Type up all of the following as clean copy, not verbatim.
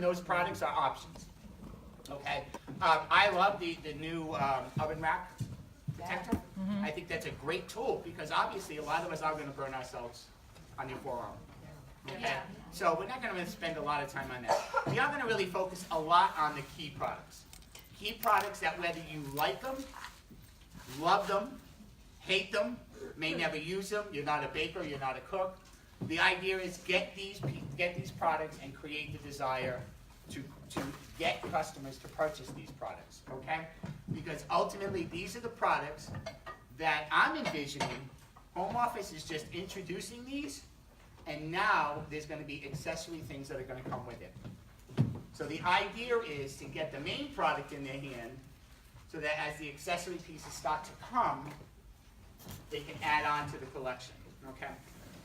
those products are options. Okay, I love the new oven rack protector. I think that's a great tool because obviously a lot of us are going to burn ourselves on your forearm. Okay, so we're not going to spend a lot of time on that. We are going to really focus a lot on the key products. Key products that whether you like them, love them, hate them, may never use them, you're not a baker, you're not a cook. The idea is get these products and create the desire to get customers to purchase these products, okay? Because ultimately, these are the products that I'm envisioning. Home Office is just introducing these, and now there's going to be accessory things that are going to come with it. So the idea is to get the main product in their hand so that as the accessory pieces start to come, they can add on to the collection, okay?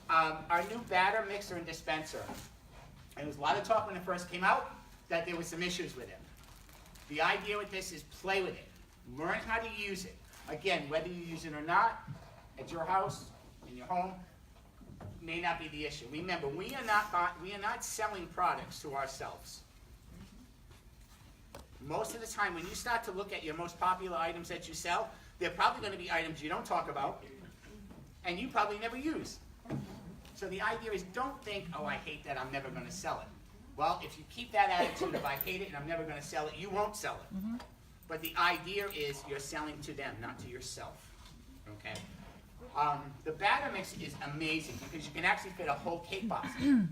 Our new batter mixer and dispenser. And there was a lot of talk when it first came out that there were some issues with it. The idea with this is play with it. Learn how to use it. Again, whether you use it or not, at your house, in your home, may not be the issue. Remember, we are not selling products to ourselves. Most of the time, when you start to look at your most popular items that you sell, they're probably going to be items you don't talk about, and you probably never use. So the idea is don't think, oh, I hate that, I'm never going to sell it. Well, if you keep that attitude of I hate it and I'm never going to sell it, you won't sell it. But the idea is you're selling to them, not to yourself. Okay? The batter mix is amazing because you can actually fit a whole cake box in.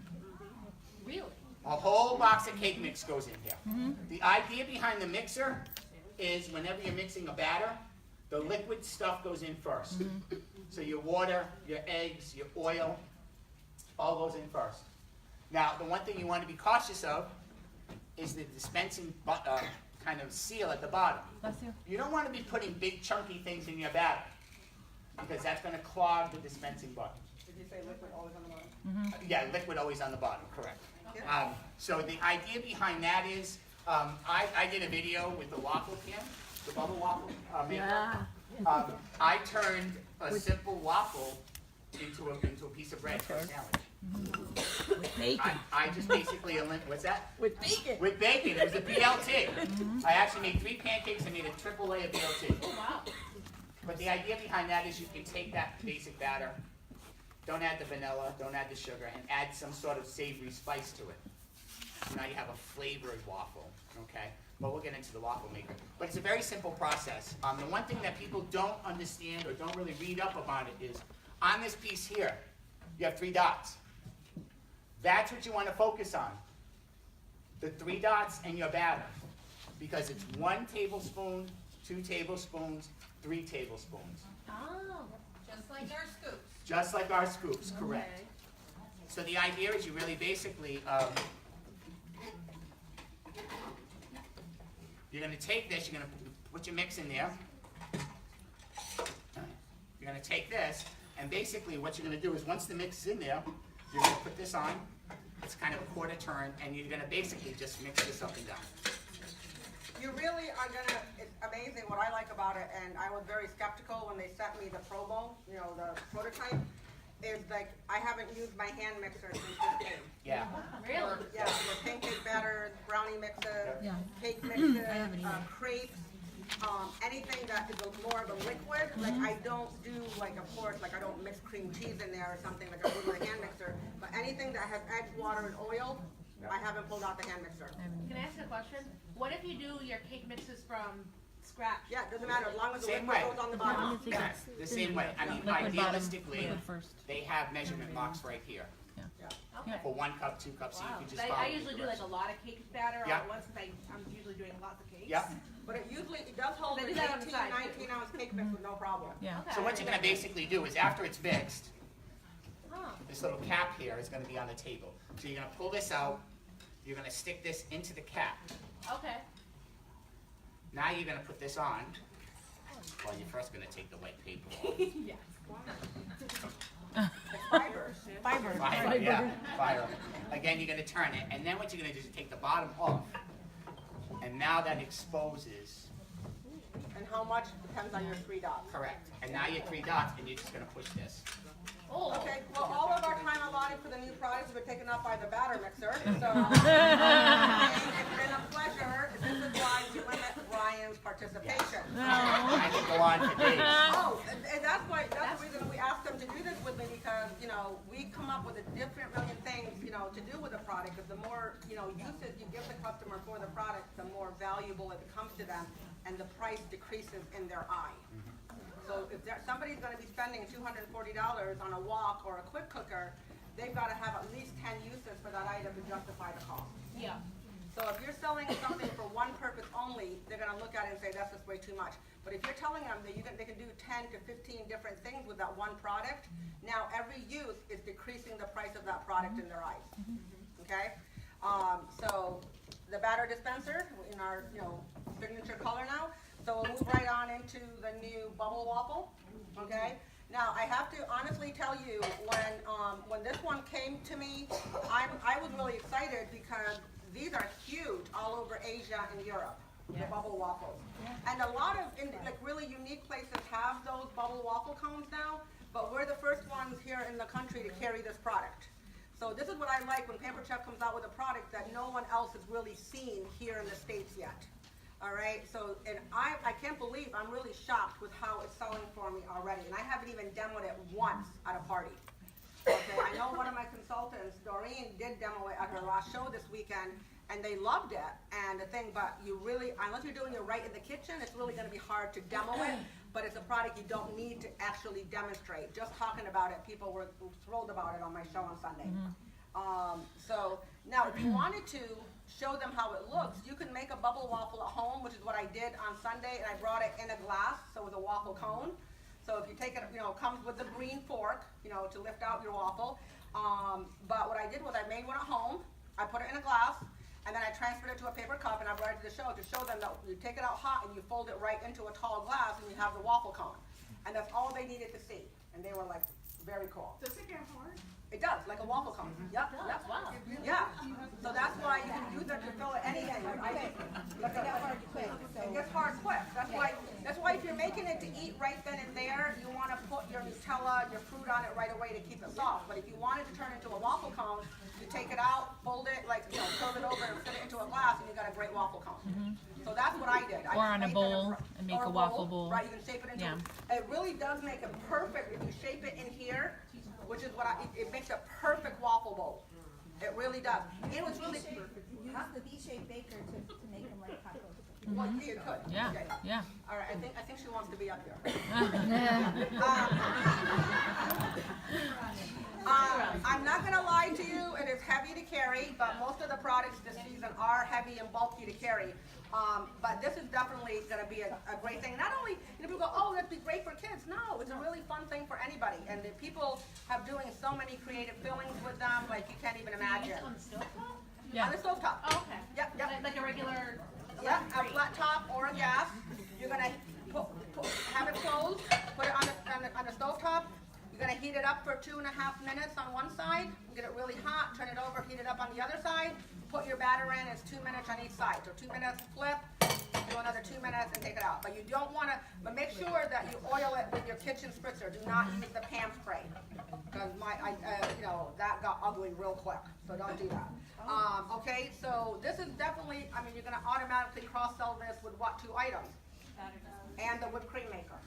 Really? A whole box of cake mix goes in here. The idea behind the mixer is whenever you're mixing a batter, the liquid stuff goes in first. So your water, your eggs, your oil, all goes in first. Now, the one thing you want to be cautious of is the dispensing kind of seal at the bottom. You don't want to be putting big chunky things in your batter because that's going to clog the dispensing button. Did you say liquid always on the bottom? Yeah, liquid always on the bottom, correct. So the idea behind that is, I did a video with the waffle can, the bubble waffle maker. I turned a simple waffle into a piece of bread for a sandwich. With bacon. I just basically what's that? With bacon. With bacon. It was a BLT. I actually made 3 pancakes and made a triple layer BLT. Oh, wow. But the idea behind that is you can take that basic batter, don't add the vanilla, don't add the sugar, and add some sort of savory spice to it. So now you have a flavored waffle, okay? But we'll get into the waffle maker. But it's a very simple process. The one thing that people don't understand or don't really read up about it is, on this piece here, you have 3 dots. That's what you want to focus on. The 3 dots and your batter. Because it's 1 tablespoon, 2 tablespoons, 3 tablespoons. Oh, just like our scoops. Just like our scoops, correct. So the idea is you really basically, you're going to take this, you're going to put your mix in there. You're going to take this, and basically what you're going to do is once the mix is in there, you're going to put this on. It's kind of a quarter turn, and you're going to basically just mix this up and down. You really are gonna, it's amazing what I like about it, and I was very skeptical when they sent me the promo, you know, the prototype, is like, I haven't used my hand mixer since this came. Yeah. Really? Yeah, for pancake batters, brownie mixes, Yeah. cake mixes, I haven't either. crepes, anything that is more of a liquid, like I don't do, like of course, like I don't mix cream cheese in there or something like I do with a hand mixer, but anything that has egg, water, and oil, I haven't pulled out the hand mixer. Can I ask a question? What if you do your cake mixes from scratch? Yeah, it doesn't matter, as long as the Same liquid way. goes on the bottom. Yeah, the same way. I mean, Liquid bottom, idealistically, liquid first. they have measurement marks right here. Okay. For 1 cup, 2 cups, so you Wow. can just I follow the usually do like a directions. lot of cake batter all Yeah. at once since I'm usually doing lots of cakes. Yeah. But it usually, it does hold They an do that on the 18, side, 19 ounce cake mix with no problem. Yeah. Okay. So what you're going to basically do is after it's mixed, Oh. this little cap here is going to be on the table. So you're going to pull this out, you're going to stick this into the cap. Okay. Now you're going to put this on. Well, you're first going to take the white paper off. Yes. Fiber. Fire, yeah, fire. Again, you're going to turn it, and then what you're going to do is take the bottom off. And now that exposes, And how much depends on your 3 dots. correct. And now your 3 dots, and you're just going to push this. Oh. Okay, well, all of our time allotted for the new products have been taken up by the batter mixer, so. come up with a different million things, you know, to do with the product, because the more, you know, usage you give the customer for the product, the more valuable it becomes to them, and the price decreases in their eye. So if somebody's gonna be spending $240 on a wok or a quick cooker, they've gotta have at least 10 uses for that item to justify the cost. Yeah. So if you're selling something for one purpose only, they're gonna look at it and say, that's just way too much. But if you're telling them that they can do 10 to 15 different things with that one product, now every use is decreasing the price of that product in their eyes, okay? So the batter dispenser in our, you know, signature color now. So we'll move right on into the new bubble waffle, okay? Now, I have to honestly tell you, when this one came to me, I was really excited because these are huge all over Asia and Europe, the bubble waffles. And a lot of like really unique places have those bubble waffle cones now, but we're the first ones here in the country to carry this product. So this is what I like when Pampered Chef comes out with a product that no one else has really seen here in the States yet. All right, so, and I can't believe, I'm really shocked with how it's selling for me already. And I haven't even demoed it once at a party. Okay, I know one of my consultants, Doreen, did demo it at her last show this weekend, and they loved it. And the thing, but you really, unless you're doing it right in the kitchen, it's really gonna be hard to demo it. But it's a product you don't need to actually demonstrate. Just talking about it, people were thrilled about it on my show on Sunday. So now, if you wanted to show them how it looks, you can make a bubble waffle at home, which is what I did on Sunday, and I brought it in a glass, so it was a waffle cone. So if you take it, you know, it comes with the green fork, you know, to lift out your waffle. But what I did was I made one at home, I put it in a glass, and then I transferred it to a paper cup, and I brought it to the show to show them that you take it out hot and you fold it right into a tall glass, and you have the waffle cone. And that's all they needed to see, and they were like, very cool. Does it get hard? It does, like a waffle cone. Yep, yep. Wow. Yeah. So that's why you can use it to fill anything. It gets hard quick. That's why if you're making it to eat right then and there, you want to put your Nutella, your fruit on it right away to keep it soft. But if you want it to turn into a waffle cone, you take it out, fold it, like, you know, fold it over and fit it into a glass, and you got a great waffle cone. So that's what I did. Or on a bowl and make a waffle bowl. Right, you can shape it into. It really does make it perfect if you shape it in here, which is what it makes a perfect waffle bowl. It really does. It was really. Use the V-shaped baker to make them like hot dogs. Well, you could. Yeah, Okay. yeah. All right, I think she wants to be up here. I'm not gonna lie to you, it is heavy to carry, but most of the products this season are heavy and bulky to carry. But this is definitely gonna be a great thing. Not only, you know, people go, oh, that'd be great for kids. No, it's a really fun thing for anybody. And the people have doing so many creative fillings with them, like you can't even imagine. On the stovetop? Yeah. On the stovetop. Oh, okay. Yep, yep. Like a regular. Yeah, a flat top or a gas. You're gonna have it closed, put it on the stove top. You're gonna heat it up for 2.5 minutes on one side, get it really hot, turn it over, heat it up on the other side. Put your batter in, it's 2 minutes on each side. So 2 minutes, flip, do another 2 minutes and take it out. But you don't wanna, but make sure that you oil it with your kitchen spritzer. Do not use the Pam spray. Because you know, that got ugly real quick, so don't do that. Okay, so this is definitely, I mean, you're gonna automatically cross-sell this with what, 2 items? And the whipped cream maker,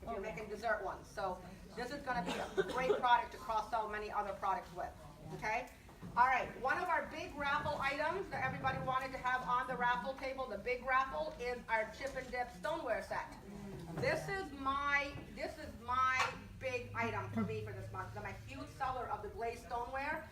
if you're making dessert ones. So this is gonna be a great product to cross-sell many other products with, okay? All right, one of our big raffle items that everybody wanted to have on the raffle table, the big raffle, is our chip and dip stoneware set. This is my big item for me for this month. I'm a huge seller of the glazed stoneware,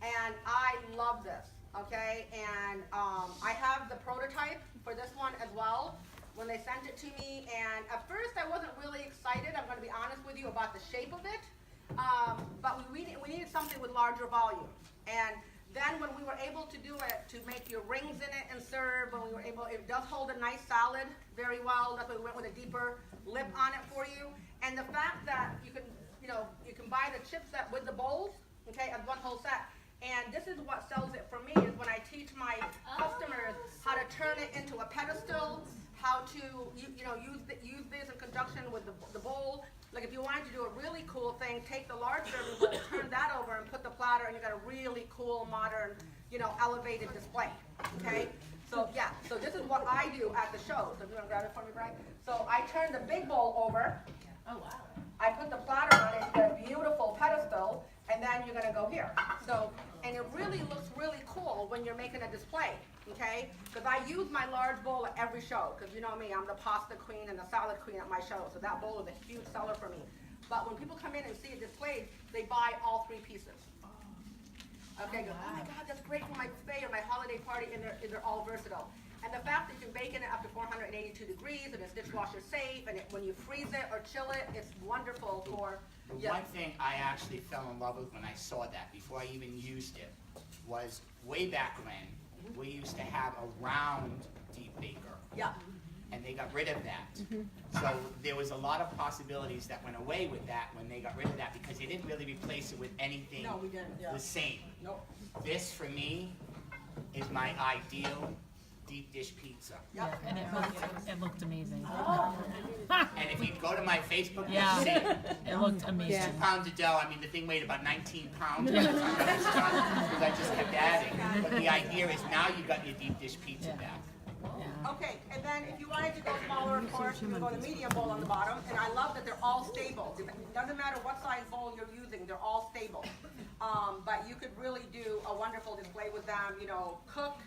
and I love this, okay? And I have the prototype for this one as well when they sent it to me, and at first I wasn't really excited, I'm gonna be honest with you, about the shape of it, but we needed something with larger volume. And then when we were able to do it, to make your rings in it and serve, when we were able, it does hold a nice salad very well. That's why we went with a deeper lip on it for you. And the fact that you can, you know, you can buy the chip set with the bowls, okay, as one whole set. And this is what sells it for me, is when I teach my customers how to turn it into a pedestal, how to, you know, use this in conjunction with the bowl. Like if you wanted to do a really cool thing, take the large serving bowl, turn that over and put the platter, and you got a really cool, modern, you know, elevated display, okay? So yeah, so this is what I do at the show. So if you wanna grab it for me, Brian? So I turn the big bowl over. Oh, wow. I put the platter on it, you get a beautiful pedestal, and then you're gonna go here. So, and it really looks really cool when you're making a display, okay? Because I use my large bowl at every show, because you know me, I'm the pasta queen and the salad queen at my show, so that bowl is a huge seller for me. But when people come in and see it displayed, they buy all 3 pieces. Okay, go, oh my God, that's great for my buffet or my holiday party, and they're all versatile. And the fact that you can bake in it up to 482 degrees, and it's dishwasher safe, and when you freeze it or chill it, it's wonderful for. The one thing I actually fell in love with when I saw that, before I even used it, was way back when we used to have a round deep baker. Yeah. And they got rid of that. So there was a lot of possibilities that went away with that when they got rid of that, because they didn't really replace it with anything No, we didn't, yeah. the same. Nope. This, for me, is my ideal deep dish pizza. Yeah, and it looked amazing. And if you go to my Facebook, Yeah. you'll see it. It looked amazing. 2 pounds of dough. I mean, the thing weighed about 19 pounds by the time I was done, because I just kept adding. But the idea is now you got your deep dish pizza Yeah. back. Okay, and then if you wanted to go smaller, of course, you can go the medium bowl on the bottom, and I love that they're all stable. It doesn't matter what size bowl you're using, they're all stable. But you could really do a wonderful display with them, you know, cook,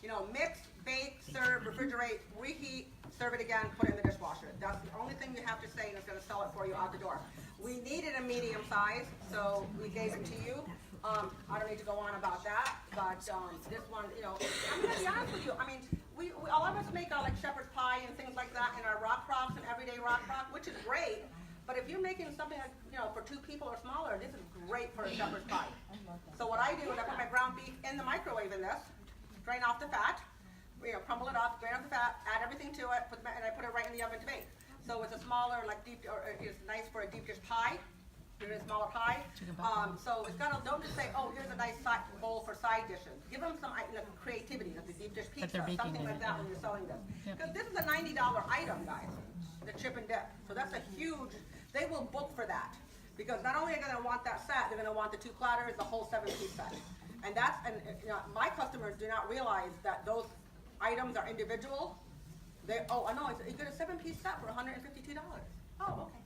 you know, mix, bake, serve, refrigerate, reheat, serve it again, put it in the dishwasher. That's the only thing you have to say, and it's gonna sell it for you out the door. We needed a medium size, so we gave it to you. I don't need to go on about that, but this one, you know, I'm gonna be honest with you. I mean, we all of us make our like shepherd's pie and things like that in our rock crocs and everyday rock crock, which is great. But if you're making something like, you know, for 2 people or smaller, this is great for a shepherd's pie. So what I do is I put my ground beef in the microwave in this, drain off the fat, you know, crumble it up, drain off the fat, add everything to it, and I put it right in the oven to bake. So it's a smaller, like deep, or it's nice for a deep dish pie. You're in a smaller pie. So it's got to, don't just say, oh, here's a nice bowl for side dishes. Give them some creativity, like the deep dish pizza, something like that when you're selling this. Because this is a $90 item, guys, the chip and dip. So that's a huge, they will book for that. Because not only are they going to want that set, they're going to want the 2 platters, the whole 7-piece set. And that's, and you know, my customers do not realize that those items are individual. They, oh, I know, you get a 7-piece set for $152. Oh, okay.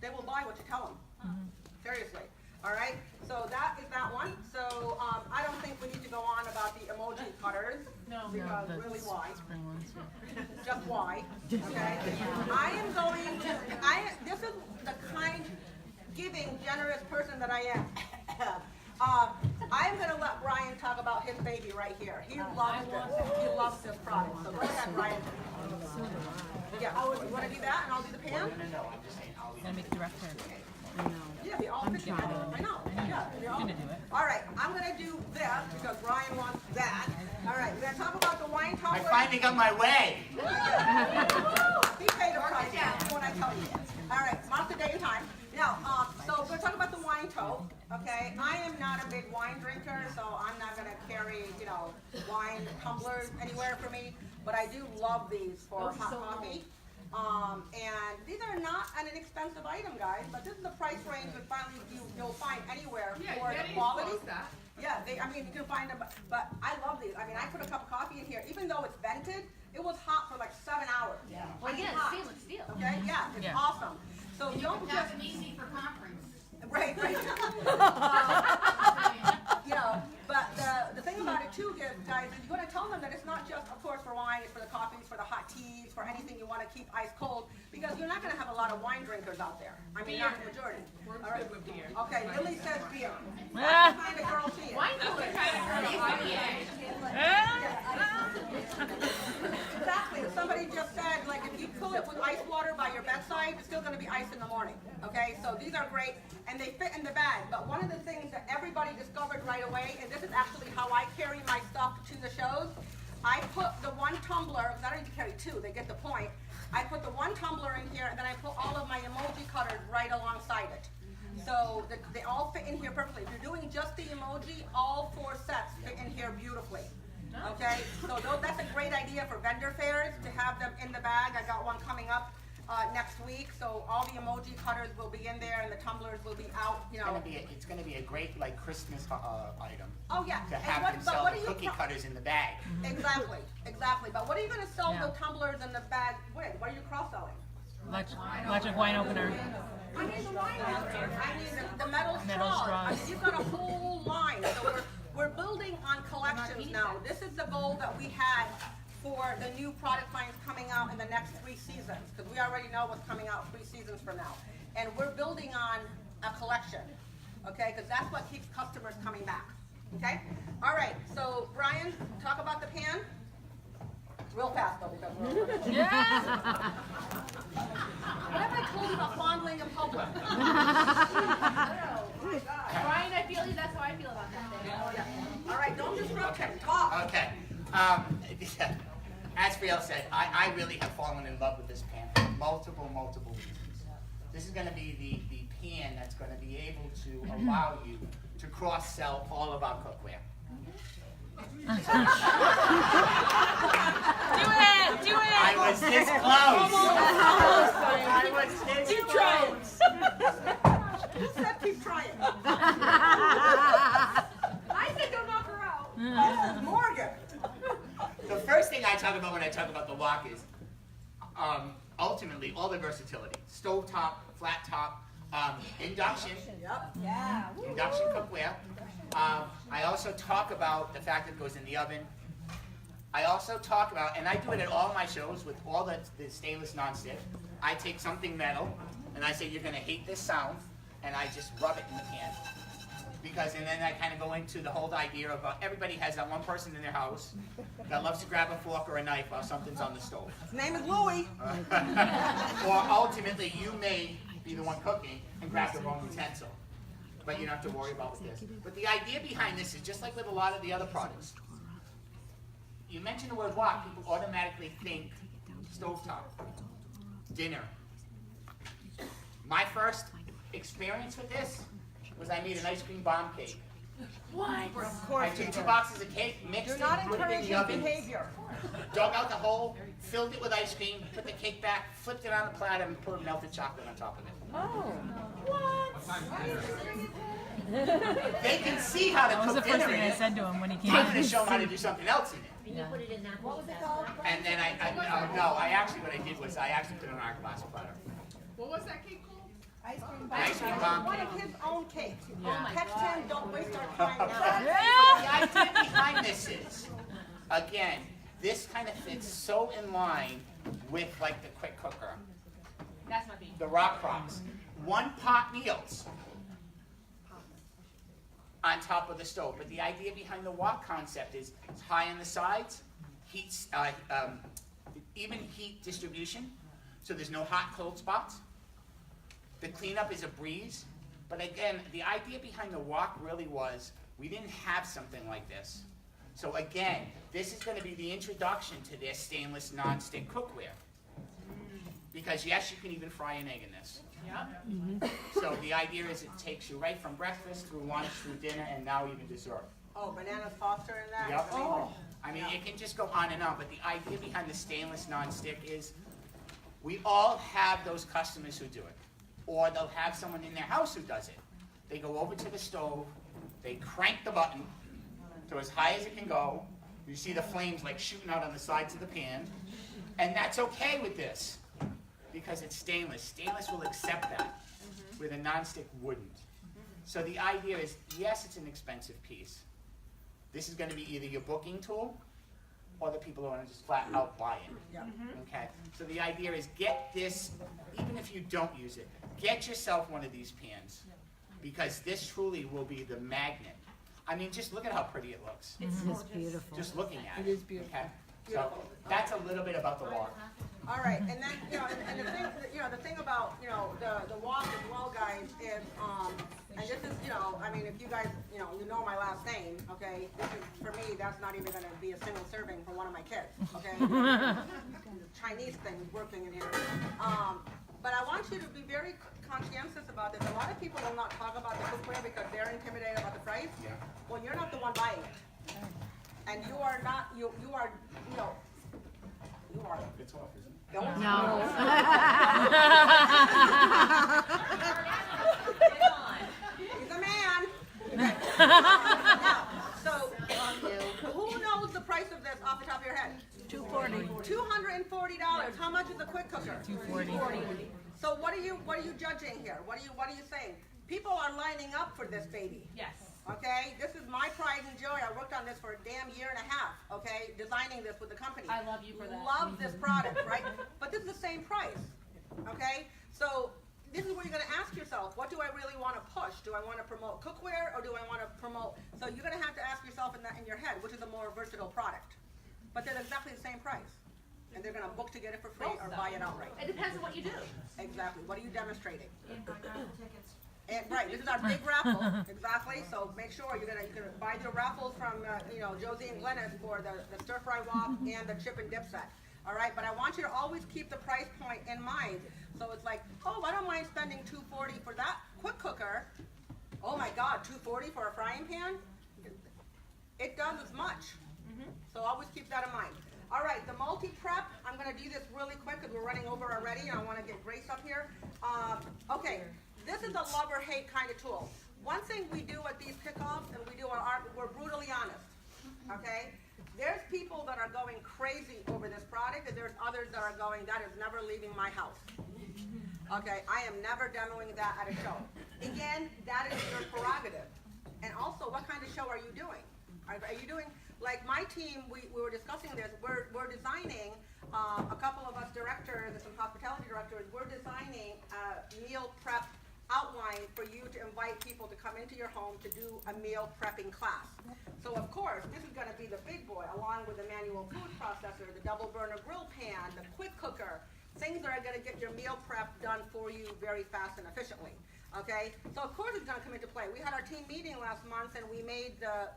They will buy what you tell them. Seriously. All right. So that is that one. So I don't think we need to go on about the emoji cutters. No. Because No, really, why? Spring ones, yeah. Just why? Okay. I am going to. This is the kind, giving, generous person that I am. I'm going to let Brian talk about his baby right here. He loves this. He loves this product. So go ahead, Brian. Yeah. Oh, you want to do that, and I'll do the pan? No, I'm just saying, I'll leave Gotta make the direct hair. Yeah, they all fit together. I know. Yeah, they all. I'm gonna do it. All right, I'm gonna do this because Brian wants that. All right, we're gonna talk about the wine I tumbler. finally got my way. He paid a price when I tell you. All right, month, a day, and time. Now, so we're gonna talk about the wine tote. Okay, I am not a big wine drinker, so I'm not gonna carry, you know, wine tumblers anywhere for me. But I do love these for hot coffee. And these are not an inexpensive item, guys, but this is the price range that finally you'll find anywhere for the quality. Yeah, I mean, you can find them, but I love these. I mean, I put a cup of coffee in here, even though it's vented, it was hot for like 7 hours. Yeah. I mean, Well, yeah, hot. stainless steel. Okay, yeah, it's Yeah. awesome. So don't just, That's easy for conference. right. You know, but the thing about it too, guys, is you're going to tell them that it's not just, of course, for wine, it's for the coffees, for the hot teas, for anything you want to keep ice cold, because you're not going to have a lot of wine drinkers out there. I mean, not the majority. We're All right. good with beer. Okay, Lily says beer. What kind of girl she is? Wine cooler. Exactly. Somebody just said, like, if you fill it with ice water by your bedside, it's still going to be ice in the morning. Okay, so these are great, and they fit in the bag. But one of the things that everybody discovered right away, and this is actually how I carry my stuff to the shows, I put the 1 tumbler, because I don't need to carry 2, they get the point. I put the 1 tumbler in here, and then I put all of my emoji cutters right alongside it. So they all fit in here perfectly. If you're doing just the emoji, all 4 sets fit in here beautifully. Okay, so that's a great idea for vendor fairs, to have them in the bag. I got one coming up next week, so all the emoji cutters will be in there and the tumblers will be out, you know. It's gonna be a great, like, Christmas item. Oh, yeah. To And have what- them but sell what the are you cookie pro- cutters in the bag. Exactly, exactly. But what are you gonna sell Yeah. the tumblers in the bag with? What are you cross-selling? Electric wine opener. I mean, the wine opener. I mean, the metal Metal straws. straws. I mean, you've got a whole line. So we're building on collections now. This is the goal that we had for the new product lines coming out in the next 3 seasons, because we already know what's coming out 3 seasons from now. And we're building on a collection, okay? Because that's what keeps customers coming back, okay? All right, so Brian, talk about the pan. Real fast though, because we're Yeah. What have I told you about fondling in public? Brian, I feel you. That's how I feel about that thing. All right, don't disrupt him. Talk. Okay. As Feriale said, I really have fallen in love with this pan for multiple reasons. This is going to be the pan that's going to be able to allow you to cross-sell all of our cookware. Do it! I was this close. I was this Keep trying. close. Who said keep trying? I think I'll knock her out. Oh, Morgan. The first thing I talk about when I talk about the wok is ultimately all the versatility. Stovetop, flat top, induction, Yep. Yeah. induction cookware. I also talk about the fact that it goes in the oven. I also talk about, and I do it at all my shows with all the stainless nonstick. I take something metal and I say, you're gonna hate this sound, and I just rub it in the pan. And then I kind of go into the whole idea of everybody has that one person in their house that loves to grab a fork or a knife while something's on the stove. His name is Louie. Or ultimately, you may be the one cooking and grab the wrong utensil. But you don't have to worry about this. But the idea behind this is just like with a lot of the other products. You mention the word wok, people automatically think stovetop, dinner. My first experience with this was I made an ice cream bomb cake. What? Of course I took 2 boxes of cake, mixed You're it, not put it in the encouraging oven, behavior. dug out the hole, filled it with ice cream, put the cake back, flipped it on the platter, and put melted chocolate on top of it. They can see how to That was the cook first dinner in thing I it. said to him when he came I'm going in. to show them how to do something else in it. And you put it in that. What was it called? And then what I did was I actually put it on our glass platter. What was that cake called? Ice cream. Ice cream bomb One cake. of his own cakes. Yeah. Text him, don't waste our time now. The idea behind this is, again, this kind of fits so in line with like the quick cooker, That's my beef. the rock crops. 1-pot meals on top of the stove. But the idea behind the wok concept is it's high on the sides, even heat distribution, so there's no hot cold spots. The cleanup is a breeze. But again, the idea behind the wok really was we didn't have something like this. So again, this is going to be the introduction to this stainless non-stick cookware. Because yes, you can even fry an egg in this. Yeah. So the idea is it takes you right from breakfast through lunch, through dinner, and now even dessert. Oh, banana foster in that? Yep. Oh. I mean, it can just go on and on, but the idea behind the stainless non-stick is we all have those customers who do it. Or they'll have someone in their house who does it. They go over to the stove, they crank the button to as high as it can go. You see the flames like shooting out on the sides of the pan. And that's okay with this because it's stainless. Stainless will accept that, where the non-stick wouldn't. So the idea is, yes, it's an expensive piece. This is going to be either your booking tool or the people who want to just flat out buy it. Yeah. Okay? So the idea is get this, even if you don't use it, get yourself one of these pans because this truly will be the magnet. I mean, just look at how pretty it looks. It's beautiful. Just looking at it. It is beautiful. Okay? So that's a little bit about the wok. All right, and then, and the thing about, the wok as well, guys, is, and this is, I mean, if you guys, you know my last name, okay, this is, for me, that's not even gonna be a single serving for one of my kids, okay? Chinese thing working in here. But I want you to be very conscientious about this. A lot of people will not talk about the cookware because they're intimidated about the price. Yeah. Well, you're not the one buying it. And you are not, you are, you are. It's off, isn't it? Don't. No. He's a man. Now, so, who knows the price of this off the top of your head? $240. $240. How much is a quick cooker? $240. So what are you judging here? What are you saying? People are lining up for this baby. Yes. Okay, this is my pride and joy. I worked on this for a damn year and a half, okay, designing this with the company. I love you for that. Love this product, right? But this is the same price, okay? So this is where you're gonna ask yourself, what do I really wanna push? Do I wanna promote cookware or do I wanna promote, so you're gonna have to ask yourself in your head, which is a more versatile product. But they're exactly the same price. And they're gonna book to get it for free or buy it outright. It depends on what you do. Exactly, what are you demonstrating? And, right, this is our big raffle, exactly, so make sure you're gonna buy your raffles from, Josie and Glennis for the stir fry wok and the chip and dip set, all right? But I want you to always keep the price point in mind, so it's like, oh, I don't mind spending $240 for that quick cooker. Oh my God, $240 for a frying pan? It does as much, so always keep that in mind. All right, the multi-prep, I'm gonna do this really quick because we're running over already and I wanna get Grace up here. Okay. This is a love or hate kind of tool. One thing we do at these kickoffs, and we're brutally honest, okay? There's people that are going crazy over this product, and there's others that are going, that is never leaving my house. Okay, I am never demoing that at a show. Again, that is your prerogative. And also, what kind of show are you doing? Are you doing, like my team, we were discussing this, we're designing, a couple of us directors and some hospitality directors, we're designing a meal prep outline for you to invite people to come into your home to do a meal prepping class. So of course, this is gonna be the big boy, along with the manual food processor, the double burner grill pan, the quick cooker, things that are gonna get your meal prep done for you very fast and efficiently. Okay, so of course it's gonna come into play. We had our team meeting last month and we made the,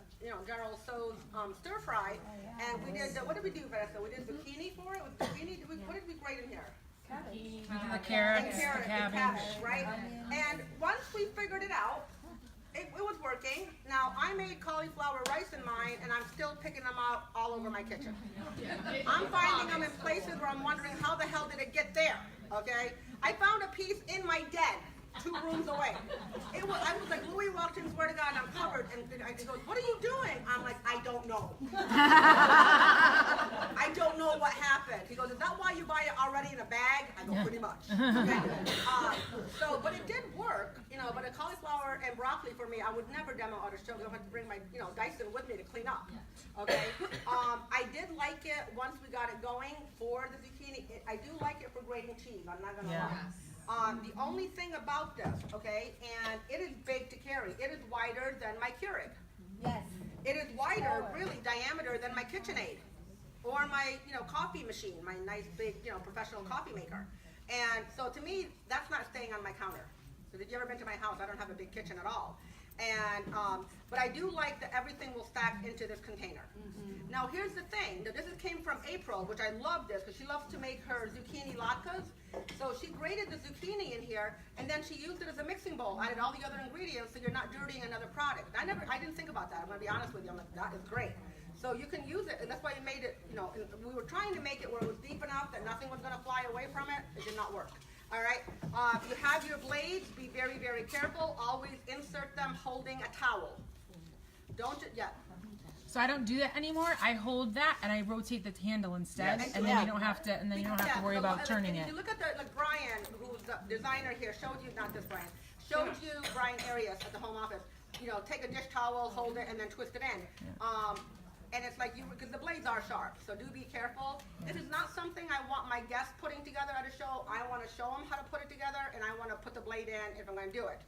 General Tso's stir fry, and we did, what did we do, Vanessa? We did zucchini for it, what did we grade in here? The carrots, the cabbage. Right? And once we figured it out, it was working. Now, I made cauliflower rice in mine, and I'm still picking them out all over my kitchen. I'm finding them in places where I'm wondering how the hell did it get there, okay? I found a piece in my den, 2 rooms away. I was like, Louis Welton, swear to God, I'm covered. And he goes, what are you doing? I'm like, I don't know. I don't know what happened. He goes, is that why you buy it already in a bag? I go, pretty much. Okay. But it did work, but a cauliflower and broccoli for me, I would never demo at a show. I have to bring my, Dyson with me to clean up. Okay. I did like it once we got it going for the zucchini. I do like it for grating cheese. I'm not going to lie. The only thing about this, okay, and it is big to carry. It is wider than my Keurig. Yes. It is wider, really, diameter than my KitchenAid or my, coffee machine, my nice big, professional coffee maker. And so to me, that's not staying on my counter. So if you ever been to my house, I don't have a big kitchen at all. And, but I do like that everything will stack into this container. Now here's the thing, this came from April, which I love this, because she loves to make her zucchini latkes. So she grated the zucchini in here, and then she used it as a mixing bowl, added all the other ingredients, so you're not dirtying another product. I didn't think about that, I'm gonna be honest with you, I'm like, that is great. So you can use it, and that's why we made it, we were trying to make it where it was deep enough that nothing was gonna fly away from it. It did not work. All right, you have your blades, be very, very careful. Always insert them holding a towel. Don't, So I don't do that anymore. I hold that and I rotate the handle instead, and then you don't have to, worry about turning it. If you look at Brian, who's the designer here, showed you, not this Brian, showed you Brian Arias at the home office. Take a dish towel, hold it, and then twist it in. And it's like because the blades are sharp, so do be careful. This is not something I want my guests putting together at a show. I want to show them how to put it together, and I want to put the blade in if I'm going to do it.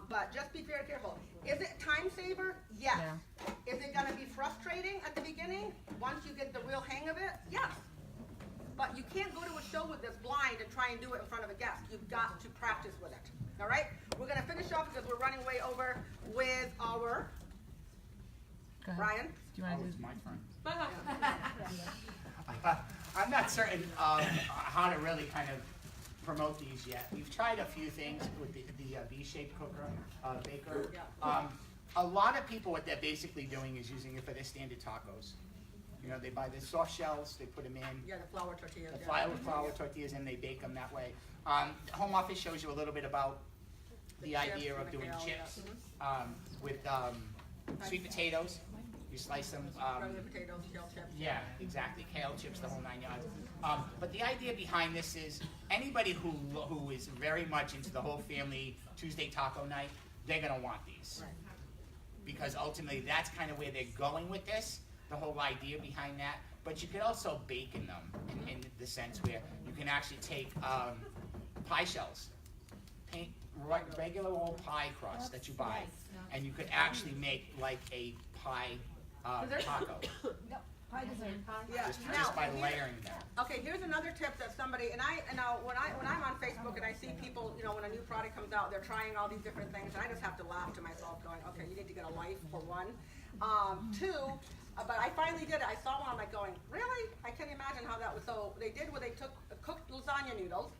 But just be very careful. Is it time saver? Yes. Yeah. Is it going to be frustrating at the beginning? Once you get the real hang of it? Yes. But you can't go to a show with this blind and try and do it in front of a guest. You've got to practice with it. All right? We're going to finish off because we're running way over with our Brian. Do you want to It's my turn. I'm not certain how to really kind of promote these yet. We've tried a few things with the V-shaped cooker, baker. A lot of people, what they're basically doing is using it for their standard tacos. They buy the soft shells, they put them in. Yeah, the flour tortillas. The flour tortillas, and they bake them that way. Home office shows you a little bit about the idea of doing chips with sweet potatoes. You slice them. Regular potatoes, kale chips. Yeah, exactly. Kale chips, the whole 9 yards. But the idea behind this is anybody who is very much into the whole family Tuesday taco night, they're gonna want these. Right. Because ultimately that's kind of where they're going with this, the whole idea behind that. But you could also bake in them in the sense where you can actually take pie shells, paint regular old pie crust that you buy, and you could actually make like a pie taco Yeah. just Now, by layering them. okay, here's another tip that somebody, and when I'm on Facebook and I see people, when a new product comes out, they're trying all these different things, and I just have to laugh to myself going, okay, you need to get a life for one. Two, but I finally did it. I saw one, I'm like going, really? I can't imagine how that was. So they did where they took cooked lasagna noodles,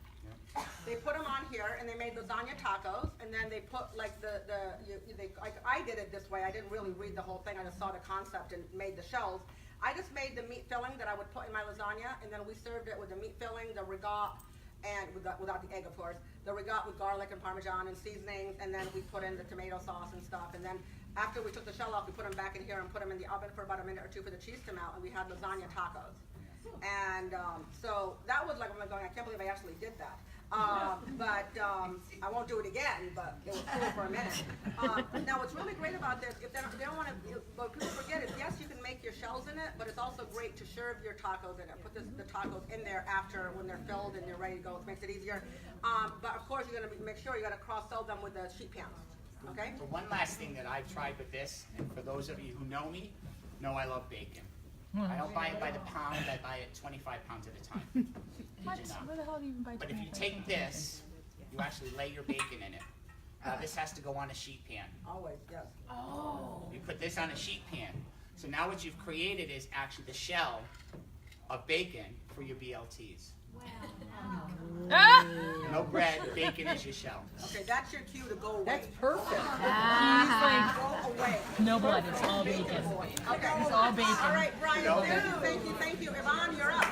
they put them on here, and they made lasagna tacos, and then they put like I did it this way. I didn't really read the whole thing. I just saw the concept and made the shells. I just made the meat filling that I would put in my lasagna, and then we served it with the meat filling, the rigat, and without the egg, of course, the rigat with garlic and Parmesan and seasonings, and then we put in the tomato sauce and stuff, and then after we took the shell off, we put them back in here and put them in the oven for about a minute or two for the cheese to melt, and we had lasagna tacos. And so that was like, I'm going, I can't believe I actually did that. But I won't do it again, but it was cool for a minute. Now what's really great about this, if they don't want to, what people forget is, yes, you can make your shells in it, but it's also great to serve your tacos in it. Put the tacos in there after, when they're filled and you're ready to go, it makes it easier. But of course, you're going to make sure you got to cross-sell them with the sheet pans. Okay? So one last thing that I've tried with this, and for those of you who know me, know I love bacon. I don't buy it by the pound, I buy it 25 pounds at a time. What? Where the hell do you even buy But if you take this, you actually lay your bacon in it. This has to go on a sheet pan. Always, yes. You put this on a sheet pan. So now what you've created is actually the shell of bacon for your BLTs. Ah! No bread, bacon is your shell. Okay, that's your cue to go away. That's perfect. Go away. No blood, it's all bacon. Okay. It's all bacon. All right, Brian, thank you. Yvonne, you're up.